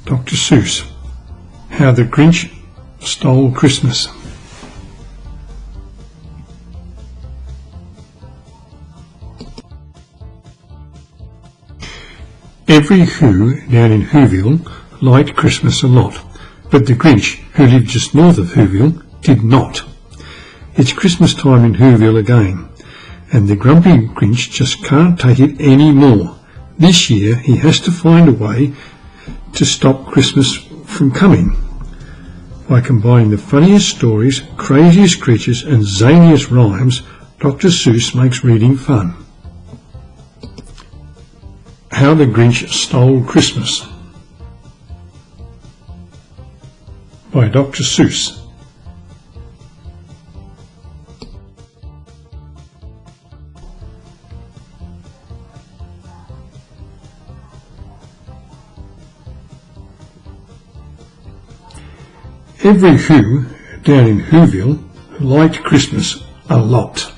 Dr. Seuss, How the Grinch Stole Christmas. Every Who down in Who-ville liked Christmas a lot, but the Grinch, who lived just north of Who-ville, did not. It's Christmas time in Who-ville again, and the grumpy Grinch just can't take it any more. This year he has to find a way to stop Christmas from coming. By combining the funniest stories, craziest creatures and zaniest rhymes, Dr. Seuss makes reading fun. How the Grinch Stole Christmas by Dr. Seuss. Every Who down in Who-ville liked Christmas a lot.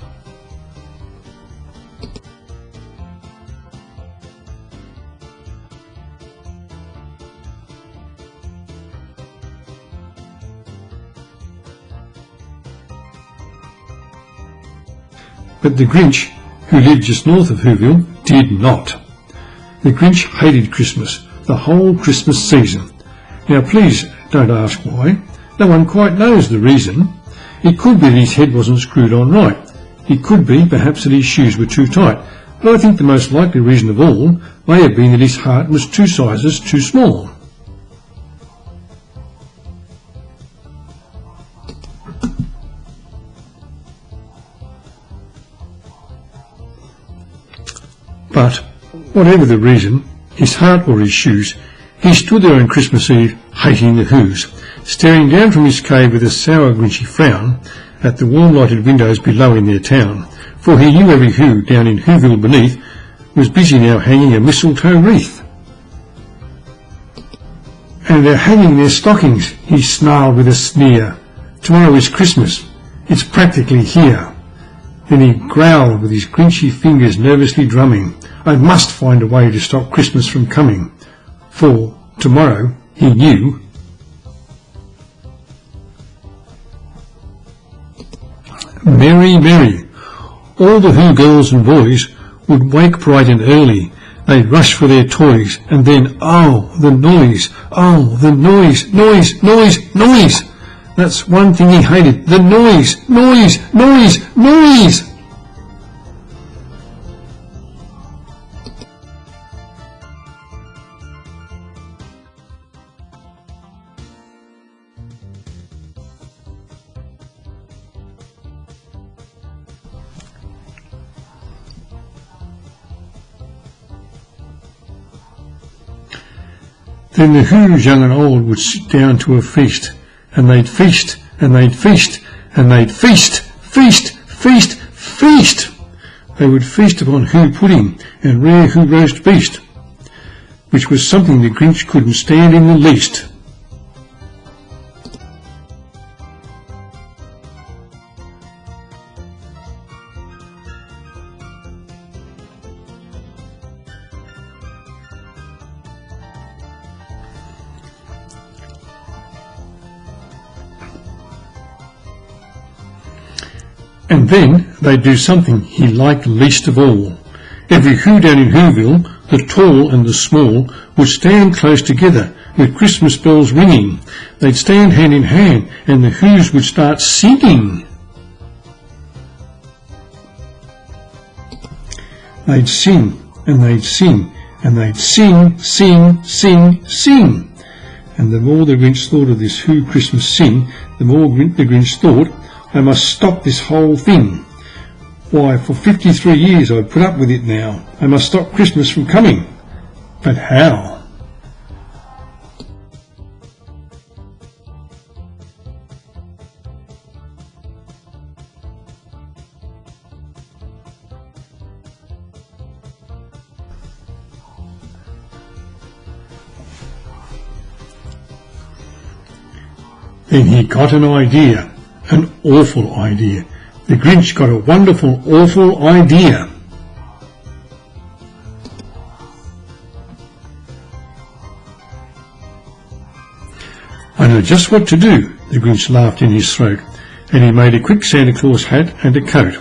But the Grinch, who lived just north of Who-ville, did not. The Grinch hated Christmas, the whole Christmas season. Now please don't ask why. No one quite knows the reason. It could be that his head wasn't screwed on right. It could be perhaps that his shoes were too tight. But I think the most likely reason of all may have been that his heart was 2 sizes too small. But, whatever the reason, his heart or his shoes, he stood there on Christmas Eve hating the Whos, staring down from his cave with a sour grinchy frown at the warm-lighted windows below in their town, for he knew every Who down in Who-ville beneath was busy now hanging a mistletoe wreath. And they're hanging their stockings, he snarled with a sneer. Tomorrow is Christmas, it's practically here. Then he growled with his grinchy fingers nervously drumming. I must find a way to stop Christmas from coming, for tomorrow, he knew, merry, merry, all the Who girls and boys would wake bright and early. They'd rush for their toys, and then, oh, the noise, noise, noise, noise. That's one thing he hated, the noise, noise, noise, noise. Then the Whos, young and old, would sit down to a feast, and they'd feast, and they'd feast, and they'd feast, feast, feast, feast. They would feast upon Who pudding and rare Who roast beast, which was something the Grinch couldn't stand in the least. And then they'd do something he liked least of all. Every Who down in Who-ville, the tall and the small, would stand close together with Christmas bells ringing. They'd stand hand in hand and the Whos would start singing. They'd sing and they'd sing and they'd sing, sing, sing, sing. And the more the Grinch thought of this Who Christmas sing, the more the Grinch thought, I must stop this whole thing. Why, for 53 years I've put up with it now. I must stop Christmas from coming. But how? Then he got an idea. An awful idea. The Grinch got a wonderful, awful idea. "I know just what to do," the Grinch laughed in his throat, and he made a quick Santa Claus hat and a coat,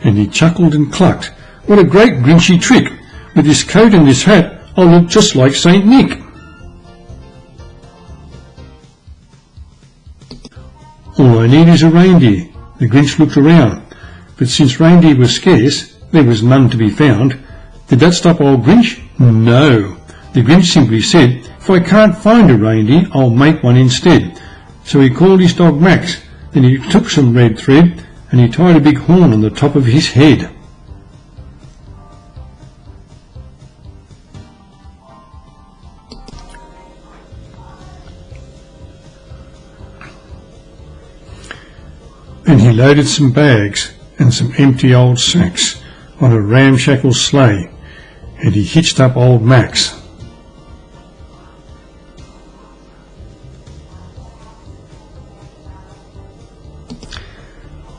and he chuckled and clucked. "What a great Grinchy trick! With this coat and this hat, I'll look just like Saint Nick." "All I need is a reindeer." The Grinch looked around, but since reindeer were scarce, there was none to be found. Did that stop old Grinch? No. The Grinch simply said, "If I can't find a reindeer, I'll make one instead." So he called his dog Max, then he took some red thread and he tied a big horn on the top of his head. Then he loaded some bags and some empty old sacks on a ramshackle sleigh, and he hitched up old Max.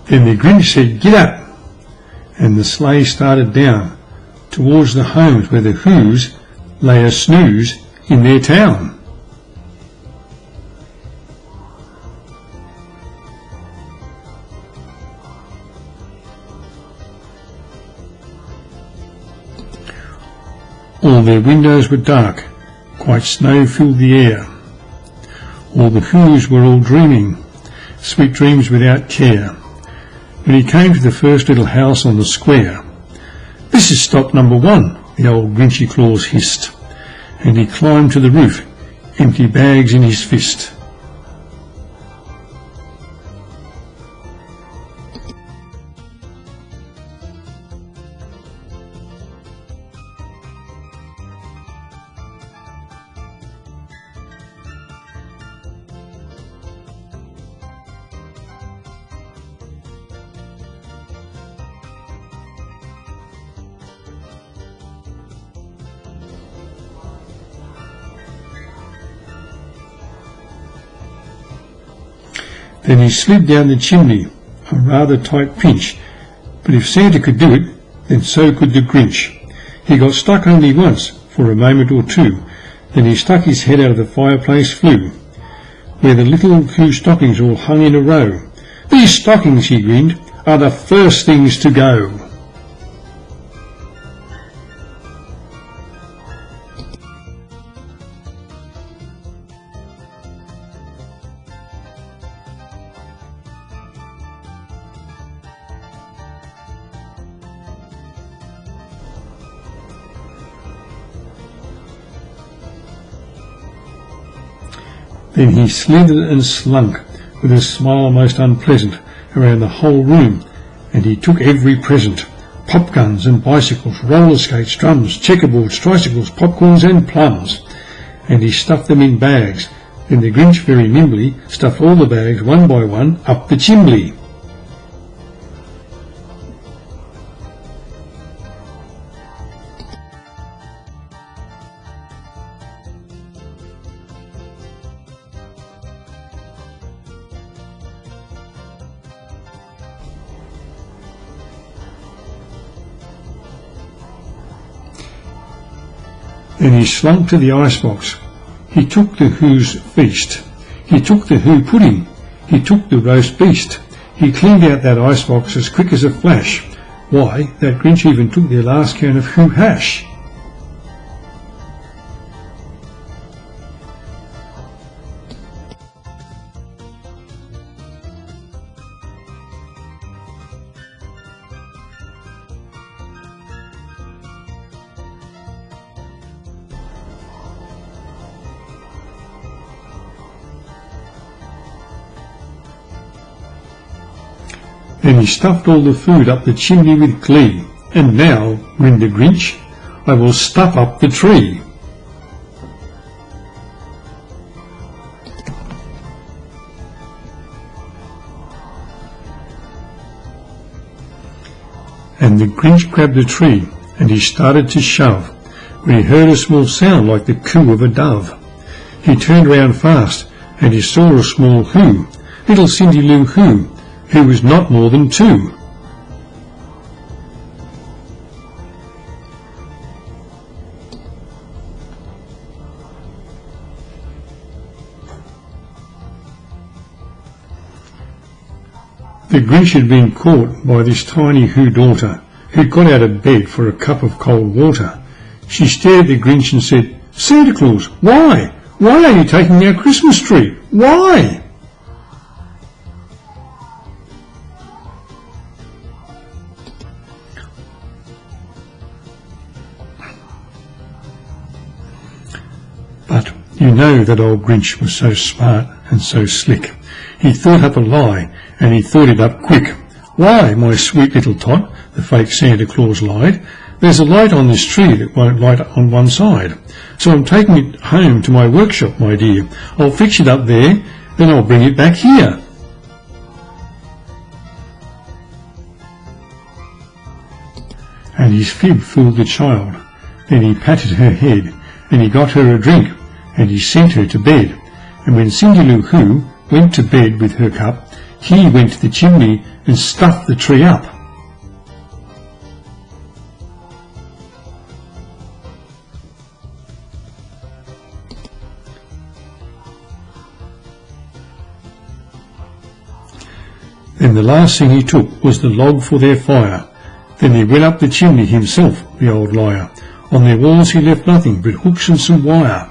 Then the Grinch said, "Get up!" and the sleigh started down towards the homes where the Whos lay a snooze in their town. All their windows were dark, quite snow filled the air. All the Whos were all dreaming, sweet dreams without care. When he came to the first little house on the square, "This is stop number 1, the old Grinchy Claus hissed, and he climbed to the roof, empty bags in his fist. Then he slid down the chimney, a rather tight pinch, but if Santa could do it, then so could the Grinch. He got stuck only once, for a moment or two, then he stuck his head out of the fireplace flue, where the little Who stockings all hung in a row. "These stockings," he grinned, "are the first things to go." Then he slithered and slunk, with a smile most unpleasant, around the whole room, and he took every present: pop guns and bicycles, roller skates, drums, checkerboards, tricycles, popcorns and plums, and he stuffed them in bags. Then the Grinch very nimbly stuffed all the bags one by one up the chimbley. Then he slunk to the icebox. He took the Who's feast. He took the Who pudding. He took the roast beast. He cleaned out that icebox as quick as a flash. Why, that Grinch even took their last can of Who hash. Then he stuffed all the food up the chimney with glee. "And now," grinned the Grinch, "I will stuff up the tree." And the Grinch grabbed the tree, and he started to shove, when he heard a small sound like the coo of a dove. He turned round fast, and he saw a small Who, little Cindy Lou Who was not more than 2. The Grinch had been caught by this tiny Who daughter, who'd got out of bed for a cup of cold water. She stared at the Grinch and said, "Santa Claus, why? Why are you taking our Christmas tree? Why?" But you know that old Grinch was so smart and so slick. He thought up a lie, and he thought it up quick. "Why, my sweet little tot," the fake Santa Claus lied, "there's a light on this tree that won't light on one side. So I'm taking it home to my workshop, my dear. I'll fix it up there, then I'll bring it back here." And his fib fooled the child. Then he patted her head, and he got her a drink, and he sent her to bed. And when Cindy Lou Who went to bed with her cup, he went to the chimney and stuffed the tree up. Then the last thing he took was the log for their fire. Then he went up the chimney himself, the old liar. On their walls he left nothing but hooks and some wire.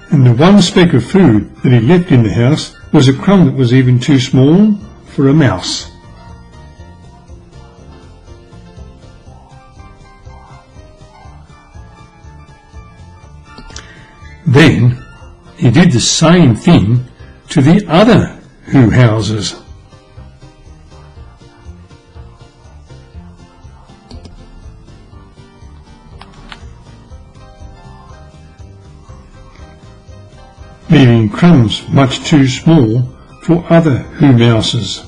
And the one speck of food that he left in the house was a crumb that was even too small for a mouse. Then he did the same thing to the other Who houses. Leaving crumbs much too small for other Who mouses.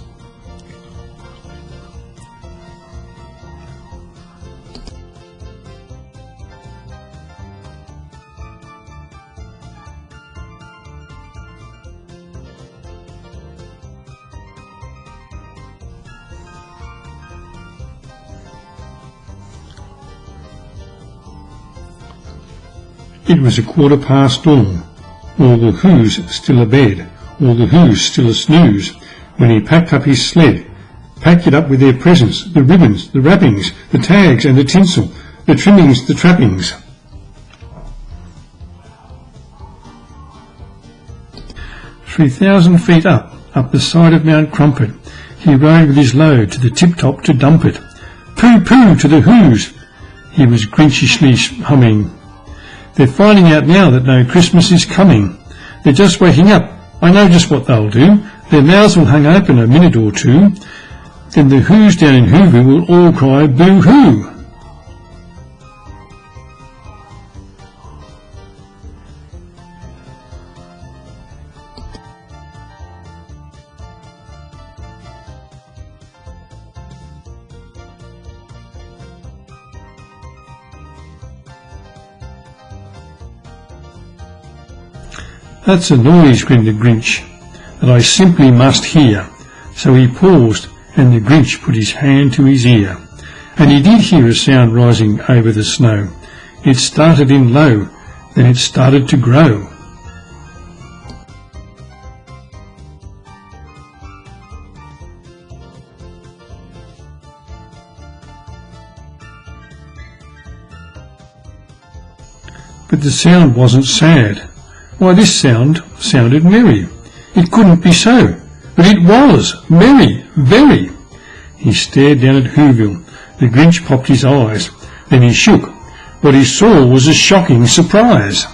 It was 1:15 dawn. All the Who's still abed, all the Who's still a snooze, when he packed up his sled, packed it up with their presents, the ribbons, the wrappings, the tags and the tinsel, the trimmings, the trappings. 3,000 feet up the side of Mount Crumpet, he rode with his load to the tip-top to dump it. Pooh-pooh to the Who's, he was grinchishly humming. They're finding out now that no Christmas is coming. They're just waking up. I know just what they'll do. Their mouths will hang open a minute or two. Then the Who's down in Whoville will all cry boo-hoo. That's a noise, grinned the Grinch, that I simply must hear. So he paused, and the Grinch put his hand to his ear. And he did hear a sound rising over the snow. It started in low, then it started to grow. But the sound wasn't sad. Why, this sound sounded merry. It couldn't be so, but it was merry, very. He stared down at Whoville. The Grinch popped his eyes. Then he shook. What he saw was a shocking surprise.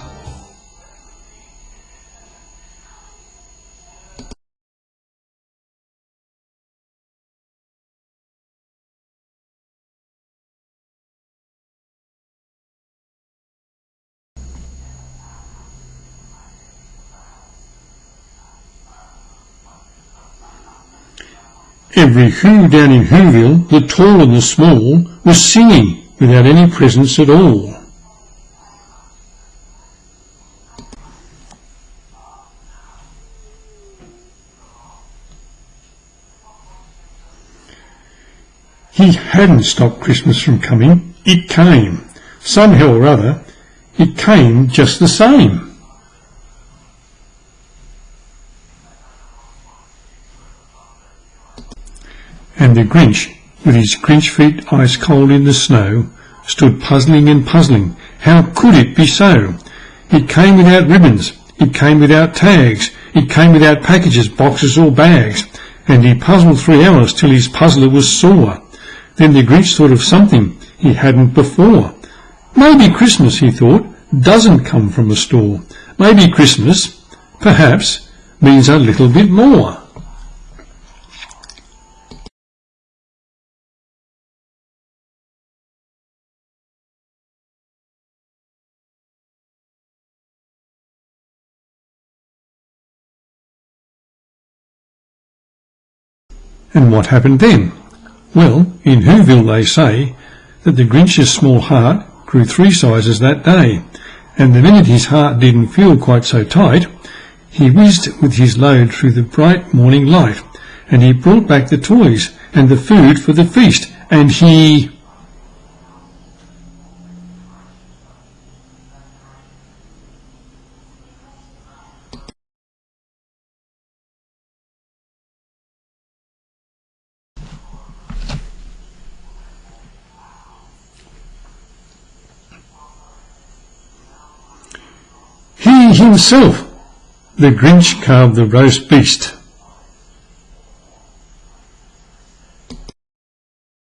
Every Who down in Whoville, the tall and the small, was singing without any presents at all. He hadn't stopped Christmas from coming. It came. Somehow or other, it came just the same. And the Grinch, with his Grinch feet ice cold in the snow, stood puzzling and puzzling. How could it be so? It came without ribbons. It came without tags. It came without packages, boxes or bags. And he puzzled 3 hours till his puzzler was sore. Then the Grinch thought of something he hadn't before. Maybe Christmas, he thought, doesn't come from a store. Maybe Christmas, perhaps, means a little bit more. And what happened then? Well, in Who-ville they say that the Grinch's small heart grew 3 sizes that day, and the minute his heart didn't feel quite so tight, he whizzed with his load through the bright morning light, and he brought back the toys and the food for the feast, and he... He himself, the Grinch, carved the roast beast.